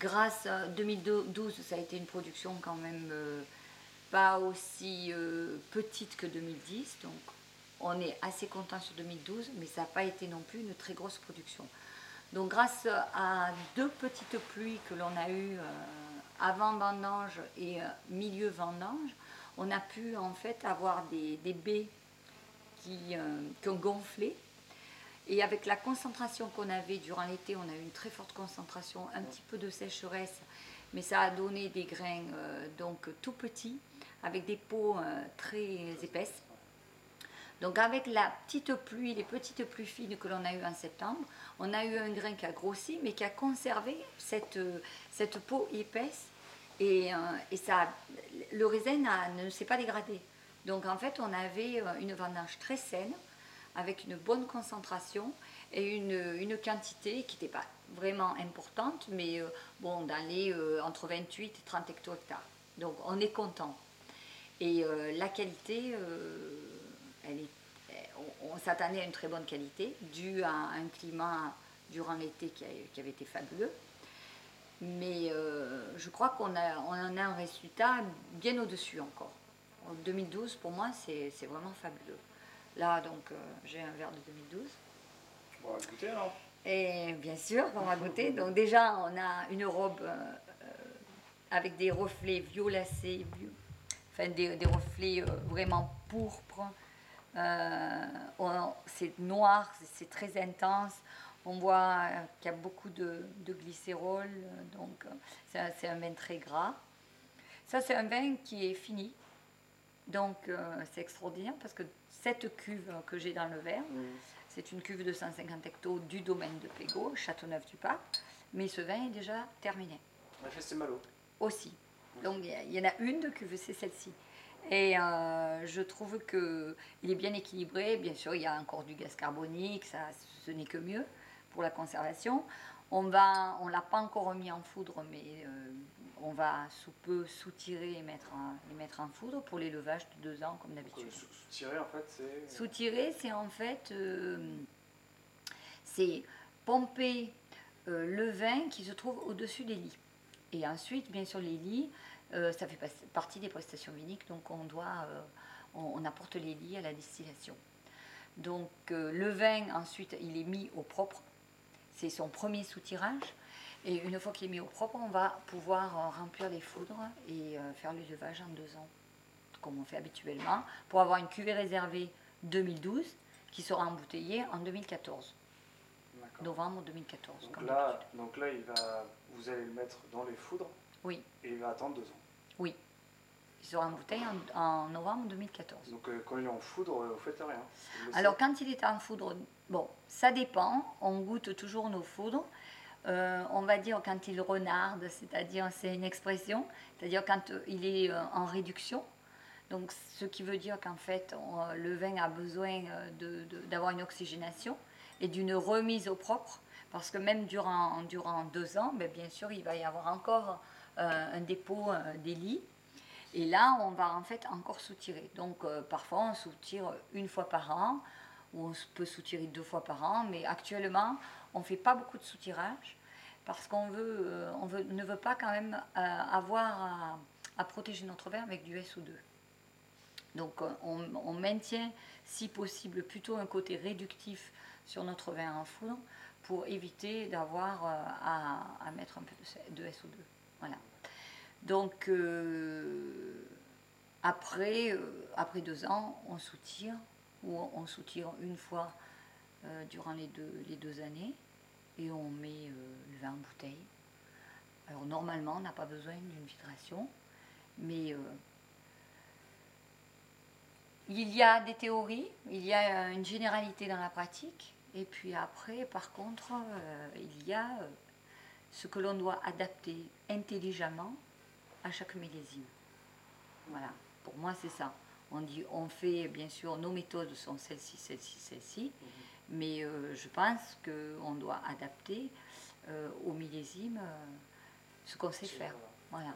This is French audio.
grâce à 2012, ça a été une production quand même pas aussi petite que 2010, donc on est assez content sur 2012, mais ça n'a pas été non plus une très grosse production. Donc grâce à 2 petites pluies que l'on a eues avant vendange et milieu vendange, on a pu en fait avoir des baies qui ont gonflé. Et avec la concentration qu'on avait durant l'été, on a eu une très forte concentration, un petit peu de sécheresse, mais ça a donné des grains donc tout petits, avec des peaux très épaisses. Donc avec la petite pluie, les petites pluies fines que l'on a eues en septembre, on a eu un grain qui a grossi, mais qui a conservé cette peau épaisse, et ça, le raisin ne s'est pas dégradé. Donc en fait, on avait une vendange très saine, avec une bonne concentration et une quantité qui n'était pas vraiment importante, mais bon, dans les entre 28 et 30 hecto-hectares. Donc on est content. Et la qualité, on s'attendait à une très bonne qualité, due à un climat durant l'été qui avait été fabuleux. Mais je crois qu'on en a un résultat bien au-dessus encore. En 2012, pour moi, c'est vraiment fabuleux. Là, donc, j'ai un verre de 2012. On va goûter alors. Et bien sûr, on va goûter. Donc déjà, on a une robe avec des reflets violacés, enfin des reflets vraiment pourpres. C'est noir, c'est très intense. On voit qu'il y a beaucoup de glycérol, donc c'est un vin très gras. Ça, c'est un vin qui est fini. Donc c'est extraordinaire parce que cette cuve que j'ai dans le verre, c'est une cuve de 150 hectos du domaine de Pégot, Châteauneuf-du-Pape, mais ce vin est déjà terminé. La Feste Malo. Aussi. Donc il y en a une de cuve, c'est celle-ci. Et je trouve qu'il est bien équilibré. Bien sûr, il y a encore du gaz carbonique, ça, ce n'est que mieux pour la conservation. On ne l'a pas encore remis en foudre, mais on va sous peu soutirer et mettre en foudre pour l'élevage de 2 ans, comme d'habitude. Soutirer, en fait, c'est... Soutirer, c'est en fait c'est pomper le vin qui se trouve au-dessus des lits. Et ensuite, bien sûr, les lits, ça fait partie des prestations viniques, donc on apporte les lits à la distillation. Donc le vin, ensuite, il est mis au propre. C'est son premier soutirage. Et une fois qu'il est mis au propre, on va pouvoir remplir les foudres et faire l'élevage en 2 ans, comme on fait habituellement, pour avoir une cuvée réservée 2012 qui sera embouteillée en 2014. Novembre 2014. Donc là vous allez le mettre dans les foudres. Oui. Et il va attendre 2 ans. Oui. Il sera en bouteille en novembre 2014. Donc quand il est en foudre, vous faites rien. Alors quand il est en foudre, bon, ça dépend. On goûte toujours nos foudres. On va dire quand il renarde, c'est-à-dire, c'est une expression, c'est-à-dire quand il est en réduction. Donc ce qui veut dire qu'en fait, le vin a besoin d'avoir une oxygénation et d'une remise au propre, parce que même durant 2 ans, bien sûr, il va y avoir encore un dépôt des lits. Et là, on va en fait encore soutirer. Donc parfois, on soutire 1 fois par an, ou on peut soutirer 2 fois par an, mais actuellement, on ne fait pas beaucoup de soutirage, parce qu'on ne veut pas quand même avoir à protéger notre vin avec du SO2. Donc on maintient, si possible, plutôt un côté réductif sur notre vin en foudre pour éviter d'avoir à mettre un peu de SO2. Voilà. Donc après 2 ans, on soutire, ou on soutire 1 fois durant les deux années, et on met le vin en bouteille. Alors normalement, on n'a pas besoin d'une filtration, mais il y a des théories, il y a une généralité dans la pratique, et puis après, par contre, il y a ce que l'on doit adapter intelligemment à chaque millésime. Voilà, pour moi c'est ça. On fait, bien sûr, nos méthodes sont celles-ci, celles-ci, celles-ci, mais je pense qu'on doit adapter au millésime ce qu'on sait faire. Voilà.